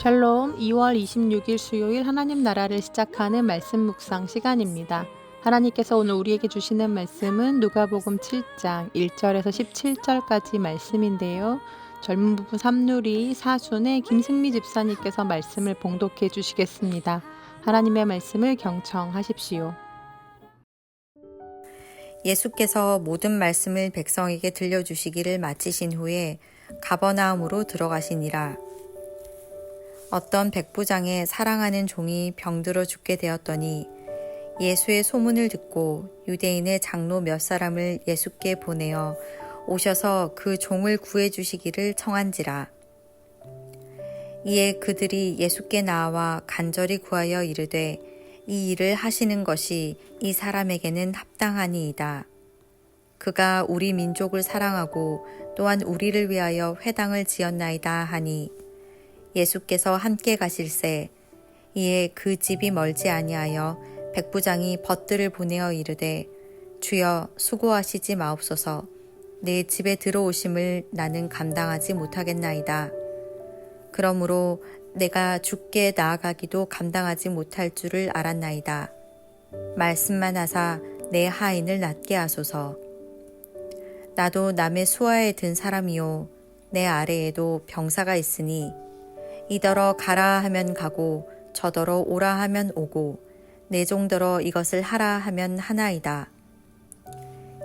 샬롬 2월 26일 수요일 하나님 나라를 시작하는 말씀 묵상 시간입니다. 하나님께서 오늘 우리에게 주시는 말씀은 누가복음 7장 1절에서 17절까지 말씀인데요. 젊은 부부 삼누리 사순의 김승미 집사님께서 말씀을 봉독해 주시겠습니다. 하나님의 말씀을 경청하십시오. 예수께서 모든 말씀을 백성에게 들려주시기를 마치신 후에 가버나움으로 들어가시니라. 어떤 백부장의 사랑하는 종이 병들어 죽게 되었더니 예수의 소문을 듣고 유대인의 장로 몇 사람을 예수께 보내어 오셔서 그 종을 구해 주시기를 청한지라. 이에 그들이 예수께 나와 간절히 구하여 이르되 이 일을 하시는 것이 이 사람에게는 합당하니이다. 그가 우리 민족을 사랑하고 또한 우리를 위하여 회당을 지었나이다 하니 예수께서 함께 가실새 이에 그 집이 멀지 아니하여 백부장이 벗들을 보내어 이르되 주여 수고하시지 마옵소서. 내 집에 들어오심을 나는 감당하지 못하겠나이다. 그러므로 내가 주께 나아가기도 감당하지 못할 줄을 알았나이다. 말씀만 하사 내 하인을 낫게 하소서. 나도 남의 수하에 든 사람이요 내 아래에도 병사가 있으니 이더러 가라 하면 가고 저더러 오라 하면 오고 내 종더러 이것을 하라 하면 하나이다.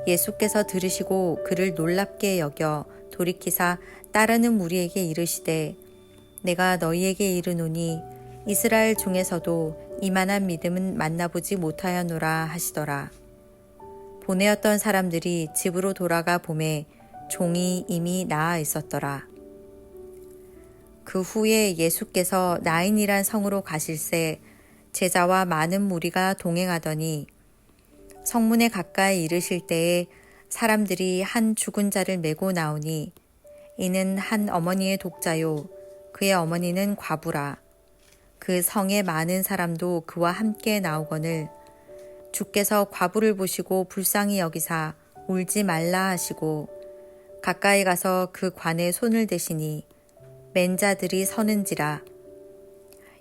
예수께서 들으시고 그를 놀랍게 여겨 돌이키사 따르는 무리에게 이르시되 내가 너희에게 이르노니 이스라엘 중에서도 이만한 믿음은 만나보지 못하였노라 하시더라. 보내었던 사람들이 집으로 돌아가 보매 종이 이미 나아 있었더라. 그 후에 예수께서 나인이란 성으로 가실새 제자와 많은 무리가 동행하더니 성문에 가까이 이르실 때에 사람들이 한 죽은 자를 메고 나오니 이는 한 어머니의 독자요 그의 어머니는 과부라. 그 성에 많은 사람도 그와 함께 나오거늘 주께서 과부를 보시고 불쌍히 여기사 울지 말라 하시고 가까이 가서 그 관에 손을 대시니 맨 자들이 서는지라.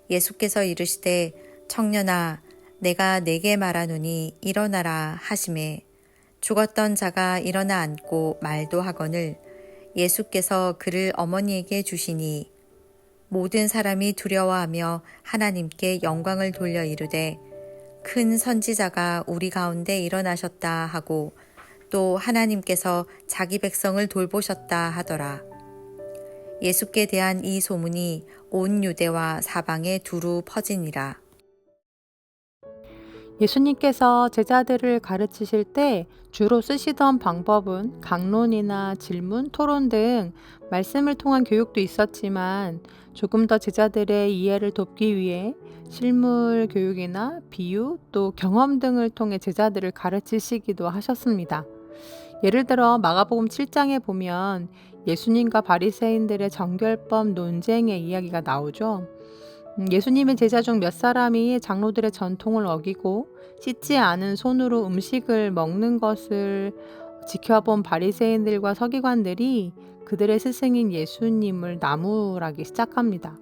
예수께서 이르시되 청년아 내가 네게 말하노니 일어나라 하시매 죽었던 자가 일어나 앉고 말도 하거늘 예수께서 그를 어머니에게 주시니 모든 사람이 두려워하며 하나님께 영광을 돌려 이르되 큰 선지자가 우리 가운데 일어나셨다 하고 또 하나님께서 자기 백성을 돌보셨다 하더라. 예수께 대한 이 소문이 온 유대와 사방에 두루 퍼지니라. 예수님께서 제자들을 가르치실 때 주로 쓰시던 방법은 강론이나 질문, 토론 등 말씀을 통한 교육도 있었지만 조금 더 제자들의 이해를 돕기 위해 실물 교육이나 비유 또 경험 등을 통해 제자들을 가르치시기도 하셨습니다. 예를 들어 마가복음 7장에 보면 예수님과 바리새인들의 정결법 논쟁의 이야기가 나오죠. 예수님의 제자 중 몇 사람이 장로들의 전통을 어기고 씻지 않은 손으로 음식을 먹는 것을 지켜본 바리새인들과 서기관들이 그들의 스승인 예수님을 나무라기 시작합니다.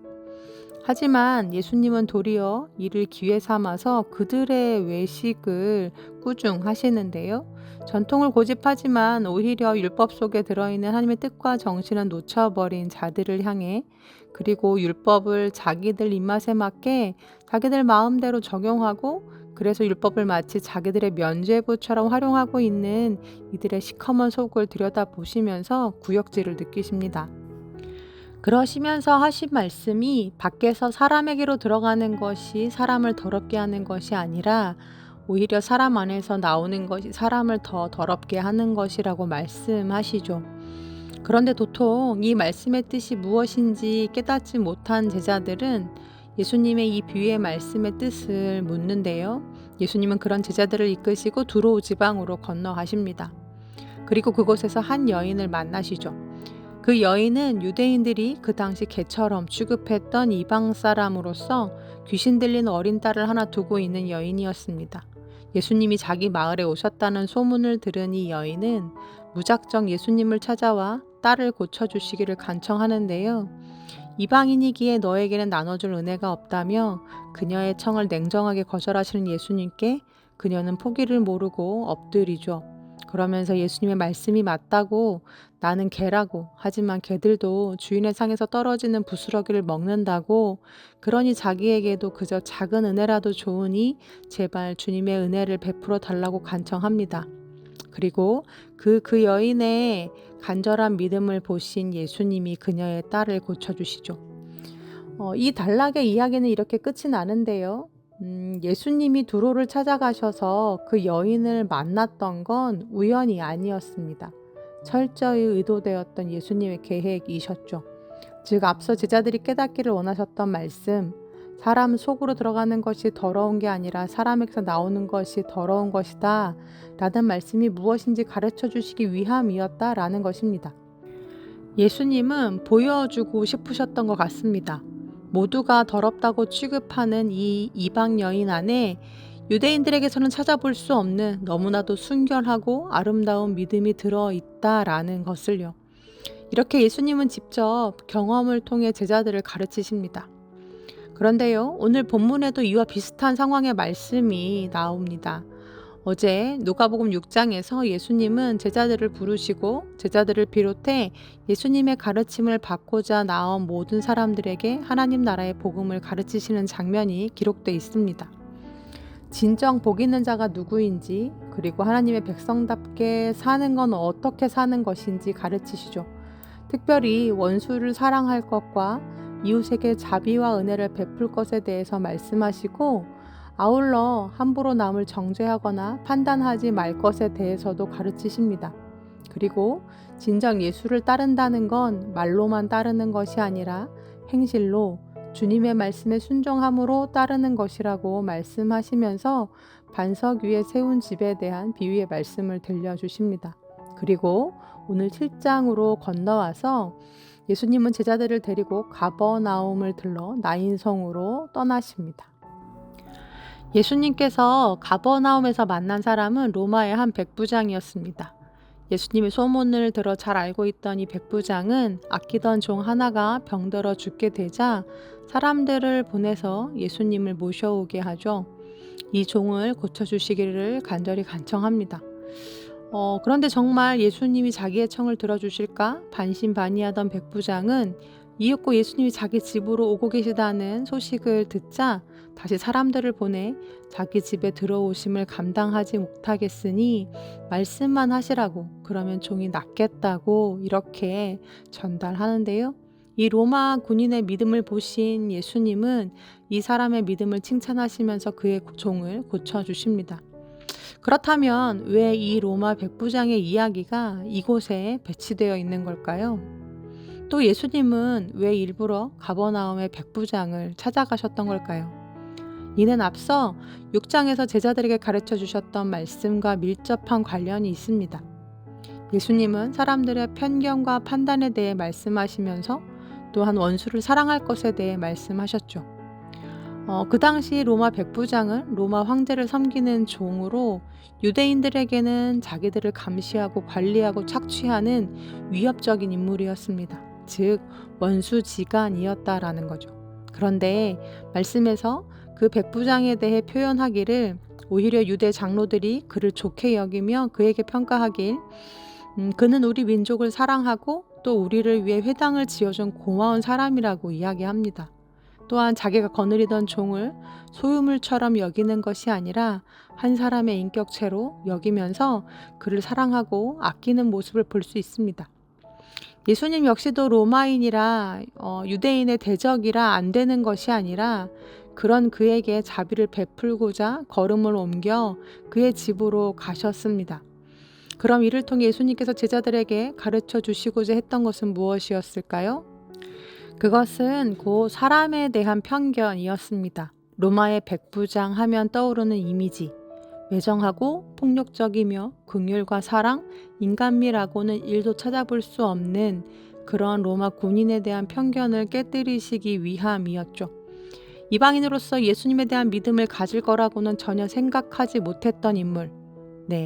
하지만 예수님은 도리어 이를 기회 삼아서 그들의 외식을 꾸중하시는데요. 전통을 고집하지만 오히려 율법 속에 들어있는 하나님의 뜻과 정신을 놓쳐버린 자들을 향해 그리고 율법을 자기들 입맛에 맞게 자기들 마음대로 적용하고 그래서 율법을 마치 자기들의 면죄부처럼 활용하고 있는 이들의 시커먼 속을 들여다보시면서 구역질을 느끼십니다. 그러시면서 하신 말씀이 밖에서 사람에게로 들어가는 것이 사람을 더럽게 하는 것이 아니라 오히려 사람 안에서 나오는 것이 사람을 더 더럽게 하는 것이라고 말씀하시죠. 그런데 도통 이 말씀의 뜻이 무엇인지 깨닫지 못한 제자들은 예수님의 이 비유의 말씀의 뜻을 묻는데요. 예수님은 그런 제자들을 이끄시고 두로 지방으로 건너가십니다. 그리고 그곳에서 한 여인을 만나시죠. 그 여인은 유대인들이 그 당시 개처럼 취급했던 이방 사람으로서 귀신 들린 어린 딸을 하나 두고 있는 여인이었습니다. 예수님이 자기 마을에 오셨다는 소문을 들은 이 여인은 무작정 예수님을 찾아와 딸을 고쳐주시기를 간청하는데요. 이방인이기에 너에게는 나눠줄 은혜가 없다며 그녀의 청을 냉정하게 거절하시는 예수님께 그녀는 포기를 모르고 엎드리죠. 그러면서 예수님의 말씀이 맞다고, 나는 개라고, 하지만 개들도 주인의 상에서 떨어지는 부스러기를 먹는다고, 그러니 자기에게도 그저 작은 은혜라도 좋으니 제발 주님의 은혜를 베풀어 달라고 간청합니다. 그리고 그 여인의 간절한 믿음을 보신 예수님이 그녀의 딸을 고쳐주시죠. 이 단락의 이야기는 이렇게 끝이 나는데요. 예수님이 두로를 찾아가셔서 그 여인을 만났던 건 우연이 아니었습니다. 철저히 의도되었던 예수님의 계획이셨죠. 즉 앞서 제자들이 깨닫기를 원하셨던 말씀, 사람 속으로 들어가는 것이 더러운 게 아니라 사람에게서 나오는 것이 더러운 것이다 라는 말씀이 무엇인지 가르쳐 주시기 위함이었다라는 것입니다. 예수님은 보여주고 싶으셨던 것 같습니다. 모두가 더럽다고 취급하는 이 이방 여인 안에 유대인들에게서는 찾아볼 수 없는 너무나도 순결하고 아름다운 믿음이 들어있다라는 것을요. 이렇게 예수님은 직접 경험을 통해 제자들을 가르치십니다. 그런데요, 오늘 본문에도 이와 비슷한 상황의 말씀이 나옵니다. 어제 누가복음 6장에서 예수님은 제자들을 부르시고 제자들을 비롯해 예수님의 가르침을 받고자 나온 모든 사람들에게 하나님 나라의 복음을 가르치시는 장면이 기록되어 있습니다. 진정 복 있는 자가 누구인지, 그리고 하나님의 백성답게 사는 건 어떻게 사는 것인지 가르치시죠. 특별히 원수를 사랑할 것과 이웃에게 자비와 은혜를 베풀 것에 대해서 말씀하시고, 아울러 함부로 남을 정죄하거나 판단하지 말 것에 대해서도 가르치십니다. 그리고 진정 예수를 따른다는 건 말로만 따르는 것이 아니라 행실로 주님의 말씀에 순종함으로 따르는 것이라고 말씀하시면서 반석 위에 세운 집에 대한 비유의 말씀을 들려주십니다. 그리고 오늘 7장으로 건너와서 예수님은 제자들을 데리고 가버나움을 들러 나인성으로 떠나십니다. 예수님께서 가버나움에서 만난 사람은 로마의 한 백부장이었습니다. 예수님이 소문을 들어 잘 알고 있던 이 백부장은 아끼던 종 하나가 병들어 죽게 되자 사람들을 보내서 예수님을 모셔오게 하죠. 이 종을 고쳐주시기를 간절히 간청합니다. 그런데 정말 예수님이 자기의 청을 들어주실까 반신반의하던 백부장은 이윽고 예수님이 자기 집으로 오고 계시다는 소식을 듣자 다시 사람들을 보내 자기 집에 들어오심을 감당하지 못하겠으니 말씀만 하시라고, 그러면 종이 낫겠다고 이렇게 전달하는데요. 이 로마 군인의 믿음을 보신 예수님은 이 사람의 믿음을 칭찬하시면서 그의 종을 고쳐주십니다. 그렇다면 왜 이 로마 백부장의 이야기가 이곳에 배치되어 있는 걸까요? 또 예수님은 왜 일부러 가버나움의 백부장을 찾아가셨던 걸까요? 이는 앞서 6장에서 제자들에게 가르쳐 주셨던 말씀과 밀접한 관련이 있습니다. 예수님은 사람들의 편견과 판단에 대해 말씀하시면서 또한 원수를 사랑할 것에 대해 말씀하셨죠. 그 당시 로마 백부장은 로마 황제를 섬기는 종으로 유대인들에게는 자기들을 감시하고 관리하고 착취하는 위협적인 인물이었습니다. 즉 원수지간이었다라는 거죠. 그런데 말씀에서 그 백부장에 대해 표현하기를 오히려 유대 장로들이 그를 좋게 여기며 그에게 평가하길 그는 우리 민족을 사랑하고 또 우리를 위해 회당을 지어준 고마운 사람이라고 이야기합니다. 또한 자기가 거느리던 종을 소유물처럼 여기는 것이 아니라 한 사람의 인격체로 여기면서 그를 사랑하고 아끼는 모습을 볼 수 있습니다. 예수님 역시도 로마인이라 유대인의 대적이라 안 되는 것이 아니라 그런 그에게 자비를 베풀고자 걸음을 옮겨 그의 집으로 가셨습니다. 그럼 이를 통해 예수님께서 제자들에게 가르쳐 주시고자 했던 것은 무엇이었을까요? 그것은 곧 사람에 대한 편견이었습니다. 로마의 백부장 하면 떠오르는 이미지, 매정하고 폭력적이며 긍휼과 사랑, 인간미라고는 1도 찾아볼 수 없는 그런 로마 군인에 대한 편견을 깨뜨리시기 위함이었죠. 이방인으로서 예수님에 대한 믿음을 가질 거라고는 전혀 생각하지 못했던 인물.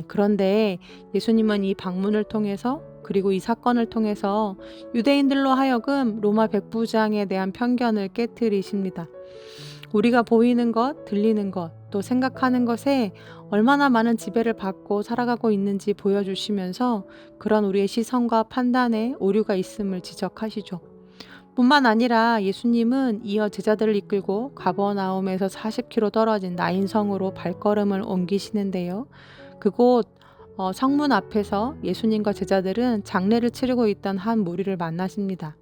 그런데 예수님은 이 방문을 통해서 그리고 이 사건을 통해서 유대인들로 하여금 로마 백부장에 대한 편견을 깨트리십니다. 우리가 보이는 것, 들리는 것, 또 생각하는 것에 얼마나 많은 지배를 받고 살아가고 있는지 보여주시면서 그런 우리의 시선과 판단에 오류가 있음을 지적하시죠. 뿐만 아니라 예수님은 이어 제자들을 이끌고 가버나움에서 40km 떨어진 나인성으로 발걸음을 옮기시는데요. 그곳 성문 앞에서 예수님과 제자들은 장례를 치르고 있던 한 무리를 만나십니다.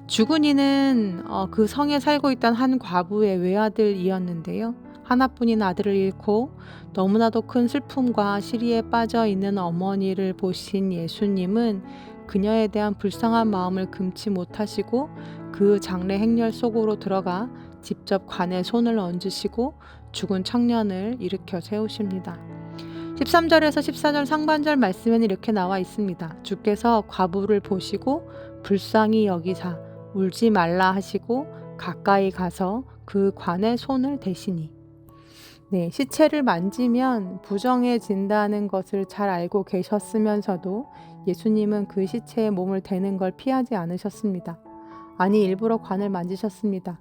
죽은 이는 그 성에 살고 있던 한 과부의 외아들이었는데요. 하나뿐인 아들을 잃고 너무나도 큰 슬픔과 시리에 빠져 있는 어머니를 보신 예수님은 그녀에 대한 불쌍한 마음을 금치 못하시고 그 장례 행렬 속으로 들어가 직접 관에 손을 얹으시고 죽은 청년을 일으켜 세우십니다. 13절에서 14절 상반절 말씀에는 이렇게 나와 있습니다. 주께서 과부를 보시고 불쌍히 여기사 울지 말라 하시고 가까이 가서 그 관에 손을 대시니. 네, 시체를 만지면 부정해진다는 것을 잘 알고 계셨으면서도 예수님은 그 시체에 몸을 대는 걸 피하지 않으셨습니다. 아니, 일부러 관을 만지셨습니다.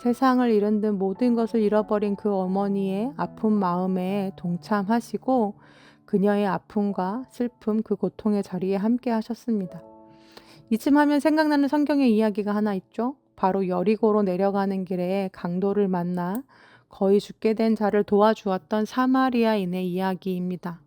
세상을 잃은 듯 모든 것을 잃어버린 그 어머니의 아픈 마음에 동참하시고 그녀의 아픔과 슬픔, 그 고통의 자리에 함께 하셨습니다. 이쯤 하면 생각나는 성경의 이야기가 하나 있죠. 바로 여리고로 내려가는 길에 강도를 만나 거의 죽게 된 자를 도와주었던 사마리아인의 이야기입니다.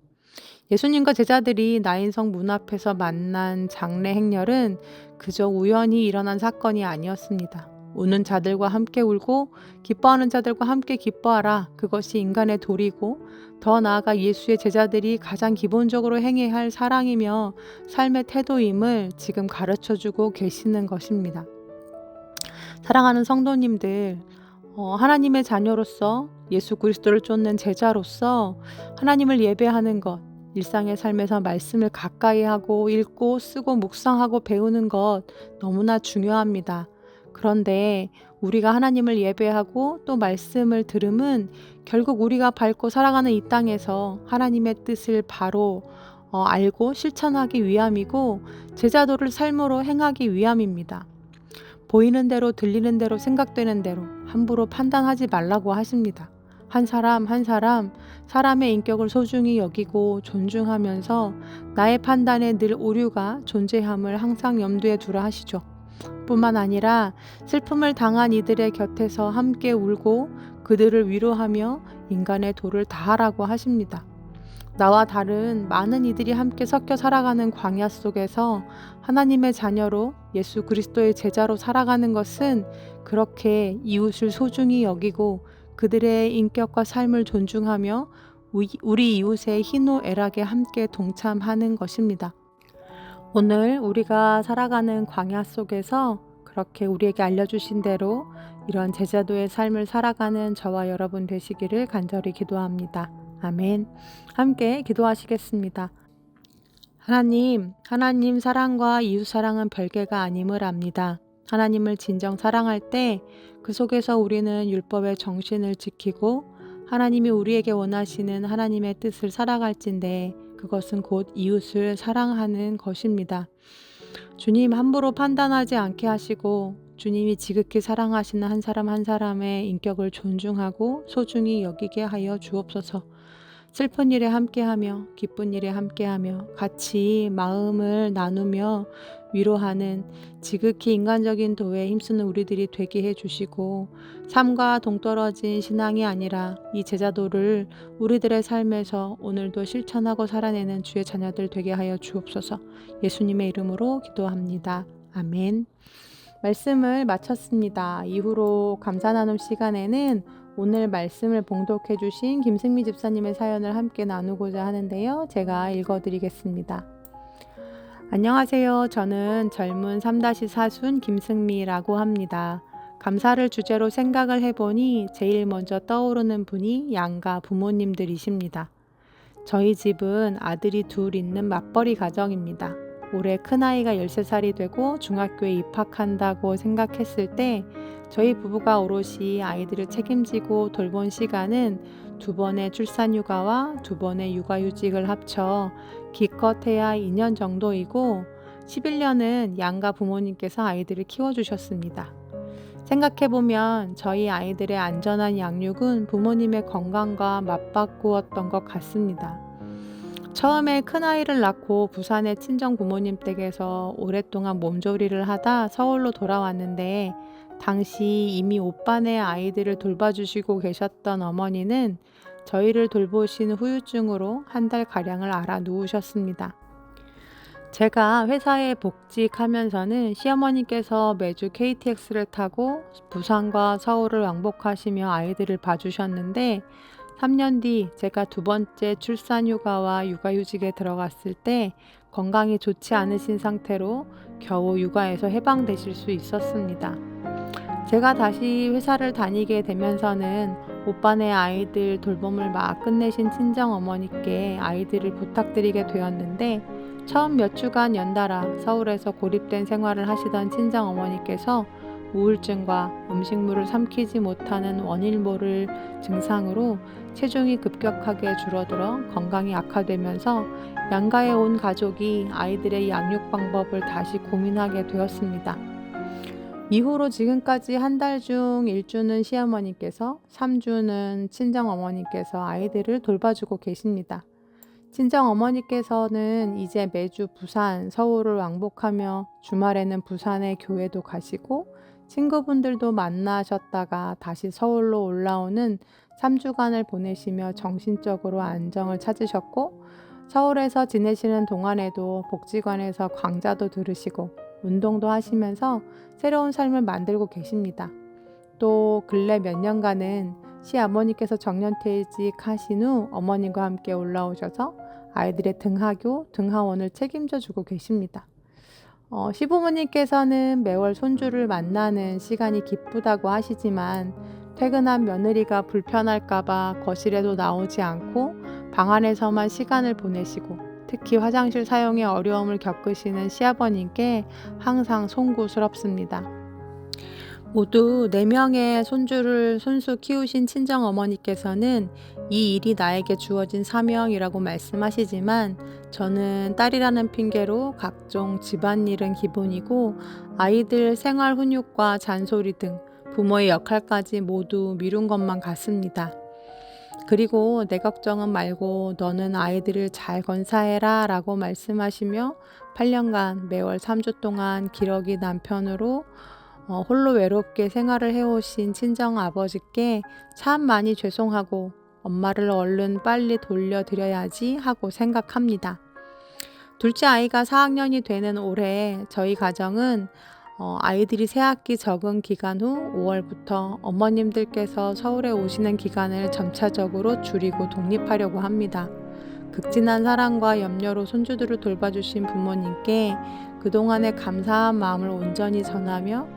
예수님과 제자들이 나인성 문 앞에서 만난 장례 행렬은 그저 우연히 일어난 사건이 아니었습니다. 우는 자들과 함께 울고 기뻐하는 자들과 함께 기뻐하라. 그것이 인간의 도리고 더 나아가 예수의 제자들이 가장 기본적으로 행해야 할 사랑이며 삶의 태도임을 지금 가르쳐주고 계시는 것입니다. 사랑하는 성도님들, 하나님의 자녀로서 예수 그리스도를 쫓는 제자로서 하나님을 예배하는 것, 일상의 삶에서 말씀을 가까이 하고 읽고 쓰고 묵상하고 배우는 것 너무나 중요합니다. 그런데 우리가 하나님을 예배하고 또 말씀을 들음은 결국 우리가 밟고 살아가는 이 땅에서 하나님의 뜻을 바로 알고 실천하기 위함이고 제자도를 삶으로 행하기 위함입니다. 보이는 대로 들리는 대로 생각되는 대로 함부로 판단하지 말라고 하십니다. 한 사람 한 사람 사람의 인격을 소중히 여기고 존중하면서 나의 판단에 늘 오류가 존재함을 항상 염두에 두라 하시죠. 뿐만 아니라 슬픔을 당한 이들의 곁에서 함께 울고 그들을 위로하며 인간의 도를 다하라고 하십니다. 나와 다른 많은 이들이 함께 섞여 살아가는 광야 속에서 하나님의 자녀로 예수 그리스도의 제자로 살아가는 것은 그렇게 이웃을 소중히 여기고 그들의 인격과 삶을 존중하며 우리 이웃의 희노애락에 함께 동참하는 것입니다. 오늘 우리가 살아가는 광야 속에서 그렇게 우리에게 알려주신 대로 이런 제자도의 삶을 살아가는 저와 여러분 되시기를 간절히 기도합니다. 아멘. 함께 기도하시겠습니다. 하나님 사랑과 이웃 사랑은 별개가 아님을 압니다. 하나님을 진정 사랑할 때 그 속에서 우리는 율법의 정신을 지키고 하나님이 우리에게 원하시는 하나님의 뜻을 살아갈진대 그것은 곧 이웃을 사랑하는 것입니다. 주님 함부로 판단하지 않게 하시고 주님이 지극히 사랑하시는 한 사람 한 사람의 인격을 존중하고 소중히 여기게 하여 주옵소서. 슬픈 일에 함께하며 기쁜 일에 함께하며 같이 마음을 나누며 위로하는 지극히 인간적인 도에 힘쓰는 우리들이 되게 해주시고 삶과 동떨어진 신앙이 아니라 이 제자도를 우리들의 삶에서 오늘도 실천하고 살아내는 주의 자녀들 되게 하여 주옵소서. 예수님의 이름으로 기도합니다. 아멘. 말씀을 마쳤습니다. 이후로 감사 나눔 시간에는 오늘 말씀을 봉독해 주신 김승미 집사님의 사연을 함께 나누고자 하는데요. 제가 읽어드리겠습니다. 안녕하세요. 저는 젊은 3-4순 김승미라고 합니다. 감사를 주제로 생각을 해보니 제일 먼저 떠오르는 분이 양가 부모님들이십니다. 저희 집은 아들이 둘 있는 맞벌이 가정입니다. 올해 큰아이가 13살이 되고 중학교에 입학한다고 생각했을 때 저희 부부가 오롯이 아이들을 책임지고 돌본 시간은 2번의 출산휴가와 2번의 육아휴직을 합쳐 기껏해야 2년 정도이고 11년은 양가 부모님께서 아이들을 키워주셨습니다. 생각해보면 저희 아이들의 안전한 양육은 부모님의 건강과 맞바꾸었던 것 같습니다. 처음에 큰아이를 낳고 부산의 친정 부모님 댁에서 오랫동안 몸조리를 하다 서울로 돌아왔는데 당시 이미 오빠네 아이들을 돌봐주시고 계셨던 어머니는 저희를 돌보신 후유증으로 1달 가량을 앓아 누우셨습니다. 제가 회사에 복직하면서는 시어머니께서 매주 KTX를 타고 부산과 서울을 왕복하시며 아이들을 봐주셨는데 3년 뒤 제가 2번째 출산휴가와 육아휴직에 들어갔을 때 건강이 좋지 않으신 상태로 겨우 육아에서 해방되실 수 있었습니다. 제가 다시 회사를 다니게 되면서는 오빠네 아이들 돌봄을 막 끝내신 친정어머니께 아이들을 부탁드리게 되었는데 처음 몇 주간 연달아 서울에서 고립된 생활을 하시던 친정어머니께서 우울증과 음식물을 삼키지 못하는 원인 모를 증상으로 체중이 급격하게 줄어들어 건강이 악화되면서 양가에 온 가족이 아이들의 양육 방법을 다시 고민하게 되었습니다. 이후로 지금까지 1달 중 1주는 시어머니께서, 3주는 친정어머니께서 아이들을 돌봐주고 계십니다. 친정어머니께서는 이제 매주 부산, 서울을 왕복하며 주말에는 부산의 교회도 가시고 친구분들도 만나셨다가 다시 서울로 올라오는 3주간을 보내시며 정신적으로 안정을 찾으셨고 서울에서 지내시는 동안에도 복지관에서 강좌도 들으시고 운동도 하시면서 새로운 삶을 만들고 계십니다. 또 근래 몇 년간은 시아버님께서 정년퇴직하신 후 어머님과 함께 올라오셔서 아이들의 등하교, 등하원을 책임져 주고 계십니다. 시부모님께서는 매월 손주를 만나는 시간이 기쁘다고 하시지만 퇴근한 며느리가 불편할까봐 거실에도 나오지 않고 방 안에서만 시간을 보내시고 특히 화장실 사용에 어려움을 겪으시는 시아버님께 항상 송구스럽습니다. 모두 4명의 손주를 손수 키우신 친정어머니께서는 이 일이 나에게 주어진 사명이라고 말씀하시지만 저는 딸이라는 핑계로 각종 집안일은 기본이고 아이들 생활 훈육과 잔소리 등 부모의 역할까지 모두 미룬 것만 같습니다. 그리고 내 걱정은 말고 너는 아이들을 잘 건사해라 라고 말씀하시며 8년간 매월 3주 동안 기러기 남편으로 홀로 외롭게 생활을 해오신 친정아버지께 참 많이 죄송하고 엄마를 얼른 빨리 돌려드려야지 하고 생각합니다. 둘째 아이가 4학년이 되는 올해 저희 가정은 아이들이 새학기 적응 기간 후 5월부터 어머님들께서 서울에 오시는 기간을 점차적으로 줄이고 독립하려고 합니다. 극진한 사랑과 염려로 손주들을 돌봐주신 부모님께 그동안의 감사한 마음을 온전히 전하며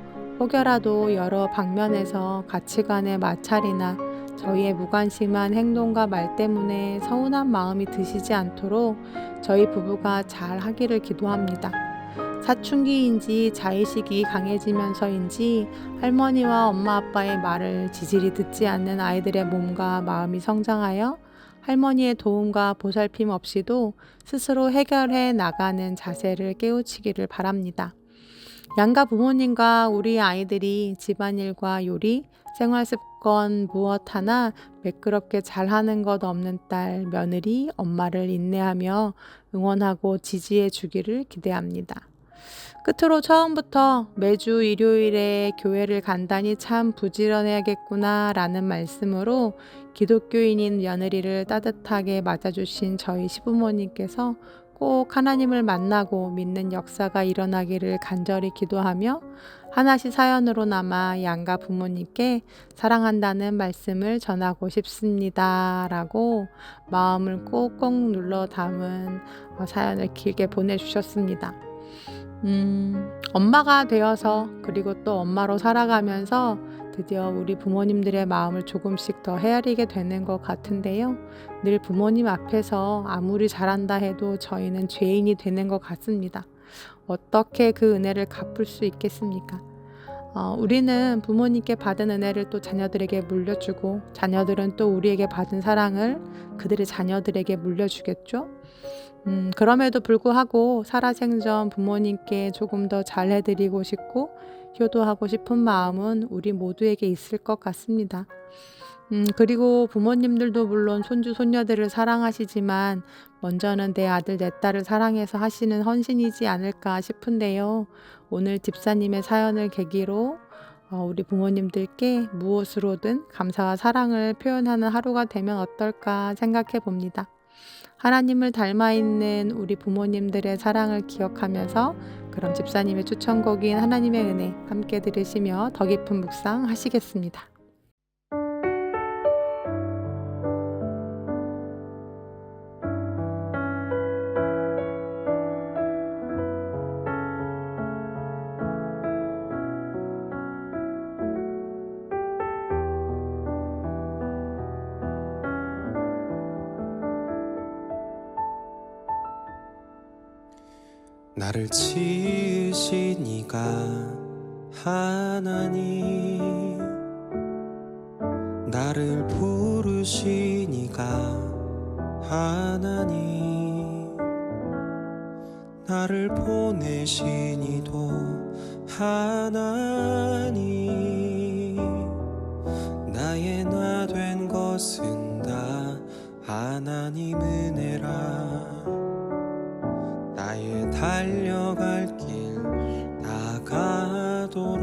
혹여라도 여러 방면에서 가치관의 마찰이나 저희의 무관심한 행동과 말 때문에 서운한 마음이 드시지 않도록 저희 부부가 잘 하기를 기도합니다. 사춘기인지 자의식이 강해지면서인지 할머니와 엄마 아빠의 말을 지질이 듣지 않는 아이들의 몸과 마음이 성장하여 할머니의 도움과 보살핌 없이도 스스로 해결해 나가는 자세를 깨우치기를 바랍니다. 양가 부모님과 우리 아이들이 집안일과 요리, 생활습관 무엇 하나 매끄럽게 잘하는 것 없는 딸, 며느리, 엄마를 인내하며 응원하고 지지해 주기를 기대합니다. 끝으로 처음부터 매주 일요일에 교회를 간다니 참 부지런해야겠구나 라는 말씀으로 기독교인인 며느리를 따뜻하게 맞아주신 저희 시부모님께서 꼭 하나님을 만나고 믿는 역사가 일어나기를 간절히 기도하며 하나씩 사연으로 남아 양가 부모님께 사랑한다는 말씀을 전하고 싶습니다 라고 마음을 꼭꼭 눌러 담은 사연을 길게 보내주셨습니다. 엄마가 되어서 그리고 또 엄마로 살아가면서 드디어 우리 부모님들의 마음을 조금씩 더 헤아리게 되는 것 같은데요. 늘 부모님 앞에서 아무리 잘한다 해도 저희는 죄인이 되는 것 같습니다. 어떻게 그 은혜를 갚을 수 있겠습니까? 우리는 부모님께 받은 은혜를 또 자녀들에게 물려주고 자녀들은 또 우리에게 받은 사랑을 그들의 자녀들에게 물려주겠죠. 그럼에도 불구하고 살아생전 부모님께 조금 더 잘해드리고 싶고 효도하고 싶은 마음은 우리 모두에게 있을 것 같습니다. 그리고 부모님들도 물론 손주 손녀들을 사랑하시지만 먼저는 내 아들 내 딸을 사랑해서 하시는 헌신이지 않을까 싶은데요. 오늘 집사님의 사연을 계기로 우리 부모님들께 무엇으로든 감사와 사랑을 표현하는 하루가 되면 어떨까 생각해 봅니다. 하나님을 닮아 있는 우리 부모님들의 사랑을 기억하면서 그럼 집사님의 추천곡인 하나님의 은혜 함께 들으시며 더 깊은 묵상 하시겠습니다. 나를 지으신 이가 하나님, 나를 부르신 이가 하나님, 나를 보내신 이도 하나님, 나의 나 된 것은 다 하나님 은혜라. 나의 달려갈 길 나가도록,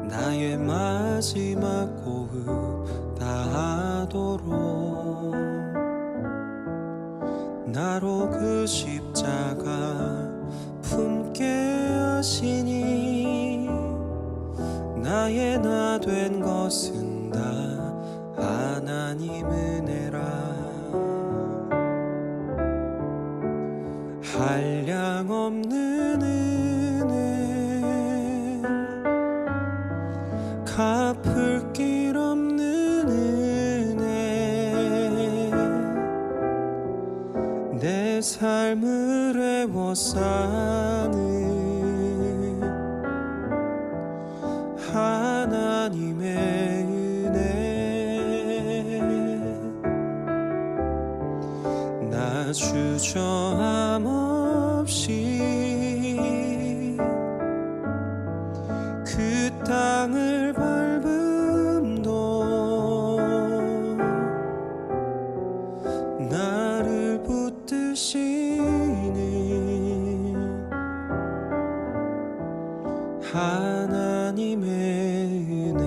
나의 마지막 호흡 다하도록, 나로 그 십자가 품게 하시니, 나의 나 된 것은 다 하나님 은혜라. 한량없는 은혜, 갚을 길 없는 은혜, 내 삶을 애워싸는 하나님의 은혜. 나 주저함 없이 그 땅을 밟음도 나를 붙드시는 하나님의 은혜.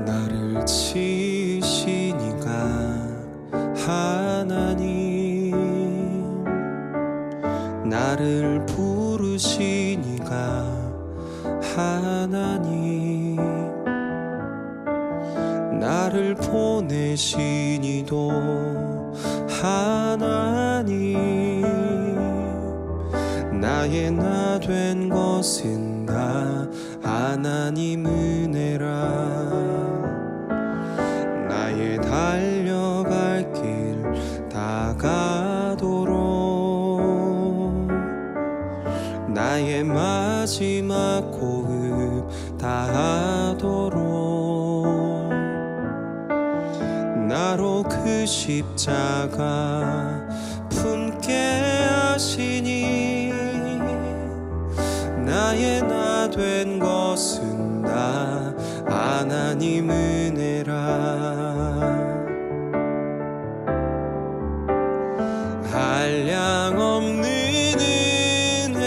나를 지으신 이가 하나님, 나를 부르신 이가 하나님, 나를 보내신 이도 하나님, 나의 나 된 것은 다 하나님 은혜라. 나의 달려갈 길 다가도록, 나의 마지막 호흡 다하도록, 나로 그 십자가 품게 하시니, 나의 나 된 것은 다 하나님 은혜라. 한량없는 은혜,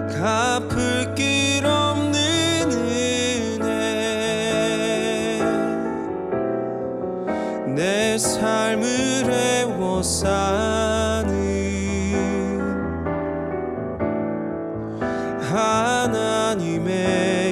갚을 길 없는 은혜, 내 삶을 애워싸는 하나님의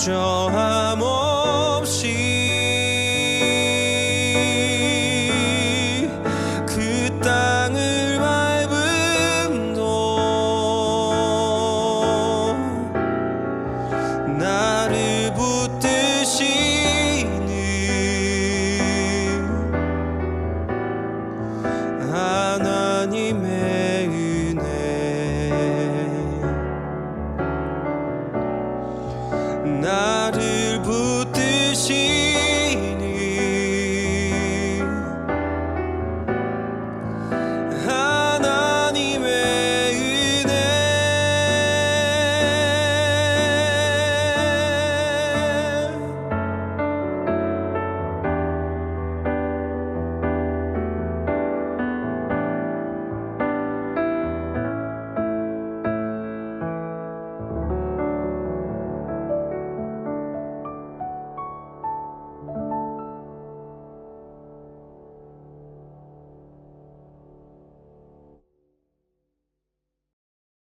저